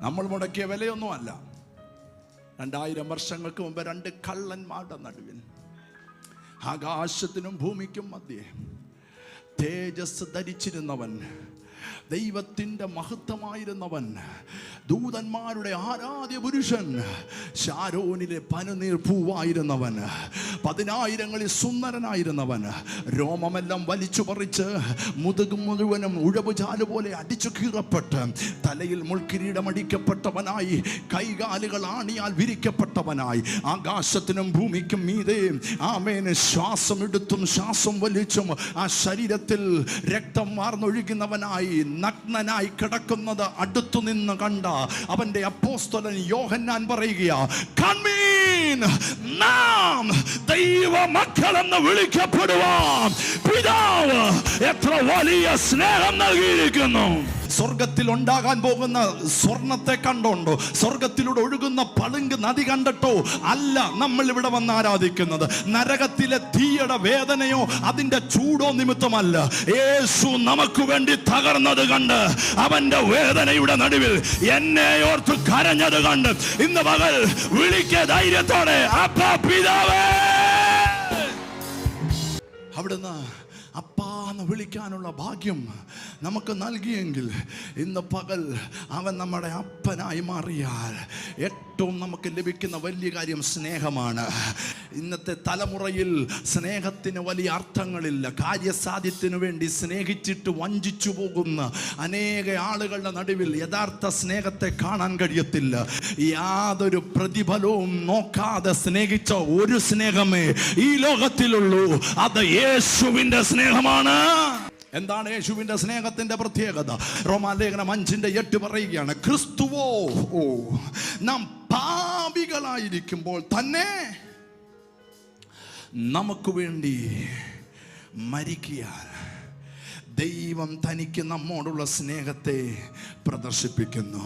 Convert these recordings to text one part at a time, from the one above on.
നമ്മൾ മുടക്കിയ വിലയൊന്നുമല്ല. 2000 വർഷങ്ങൾക്ക് മുമ്പ് 2 കള്ളന്മാരുടെ നടുവിൽ ആകാശത്തിനും ഭൂമിക്കും മധ്യേ തേജസ് ധരിച്ചിരുന്നവൻ, ദൈവത്തിൻ്റെ മഹത്വമായിരുന്നവൻ, ദൂതന്മാരുടെ ആരാധ്യ പുരുഷൻ, ശാരോനിലെ പനിനീർ പൂവായിരുന്നവൻ, 10000ങ്ങളിൽ സുന്ദരനായിരുന്നവൻ, രോമമെല്ലാം വലിച്ചു പറിച്ച് മുതുക് മുഴുവനും ഉഴവുചാല് പോലെ അടിച്ചു കീറപ്പെട്ട് തലയിൽ മുൾക്കിരീടമടിക്കപ്പെട്ടവനായി, കൈകാലുകൾ ആണിയാൽ വിരിക്കപ്പെട്ടവനായി, ആകാശത്തിനും ഭൂമിക്കും മീതെ ആമേന് ശ്വാസം എടുത്തും ശ്വാസം വലിച്ചും ആ ശരീരത്തിൽ രക്തം വാർന്നൊഴുകുന്നവനായി, നഗ്നനായി കിടക്കുന്നത് അടുത്തു നിന്ന് കണ്ട അവന്റെ അപ്പോസ്തലൻ യോഹന്നാൻ പറയുകയാ, കൺമീൻ, നാം ദൈവ മക്കളെന്ന് വിളിക്കപ്പെടുവാൻ പിതാവ് എത്ര വലിയ സ്നേഹം നൽകിയിരിക്കുന്നു. സ്വർഗത്തിൽ ഉണ്ടാകാൻ പോകുന്ന സ്വർണത്തെ കണ്ടോണ്ടോ, സ്വർഗത്തിലൂടെ ഒഴുകുന്ന പളുങ്ക് നദി കണ്ടിട്ടോ അല്ല നമ്മൾ ഇവിടെ വന്ന് ആരാധിക്കുന്നത്. നരകത്തിലെ തീയുടെ വേദനയോ അതിന്റെ ചൂടോ നിമിത്തമല്ല. യേശു നമുക്ക് വേണ്ടി തകർന്നത് കണ്ട്, അവന്റെ വേദനയുടെ നടുവിൽ എന്നെ ഓർത്ത് കരഞ്ഞത് കണ്ട് ഇന്ന് പകൽ വിളിക്ക ധൈര്യത്തോടെ, അപ്പാ പിതാവേ. അവിടുന്ന് അപ്പാന്ന് വിളിക്കാനുള്ള ഭാഗ്യം നമുക്ക് നൽകിയെങ്കിൽ ഇന്ന് പകൽ അവൻ നമ്മുടെ അപ്പനായി മാറിയാൽ ഏറ്റവും നമുക്ക് ലഭിക്കുന്ന വലിയ കാര്യം സ്നേഹമാണ്. ഇന്നത്തെ തലമുറയിൽ സ്നേഹത്തിന് വലിയ അർത്ഥങ്ങളില്ല. കാര്യസാധ്യത്തിനു വേണ്ടി സ്നേഹിച്ചിട്ട് വഞ്ചിച്ചു പോകുന്ന അനേക ആളുകളുടെ നടുവിൽ യഥാർത്ഥ സ്നേഹത്തെ കാണാൻ കഴിയത്തില്ല. യാതൊരു പ്രതിഫലവും നോക്കാതെ സ്നേഹിച്ച ഒരു സ്നേഹമേ ഈ ലോകത്തിലുള്ളൂ. അത് യേശുവിന്റെ സ്നേഹമാണ്. എന്താണ് യേശുവിന്റെ സ്നേഹത്തിന്റെ പ്രത്യേകത? റോമാലേഖനം 5:8 പറയുകയാണ്, ക്രിസ്തുവോ നാം പാപികളായിരിക്കുമ്പോൾ തന്നെ നമുക്ക് വേണ്ടി മരിക്കാൻ ദൈവം തനിക്ക് നമ്മോടുള്ള സ്നേഹത്തെ പ്രദർശിപ്പിക്കുന്നു.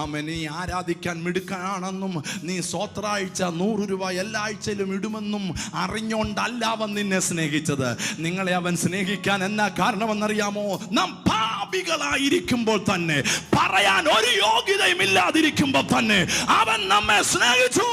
ആമേൻ. നീ ആരാധിക്കാൻ മിടുക്കാണെന്നും നീ സ്വത്രാഴ്ച 100 രൂപ എല്ലാ ആഴ്ചയിലും ഇടുമെന്നും അറിഞ്ഞോണ്ടല്ല അവൻ നിന്നെ സ്നേഹിച്ചത്. നിങ്ങളെ അവൻ സ്നേഹിക്കാൻ എന്നാ കാരണമെന്നറിയാമോ? നാം പാപികളായിരിക്കുമ്പോൾ തന്നെ, പറയാൻ ഒരു യോഗ്യതയും ഇല്ലാതിരിക്കുമ്പോൾ തന്നെ അവൻ നമ്മെ സ്നേഹിച്ചു.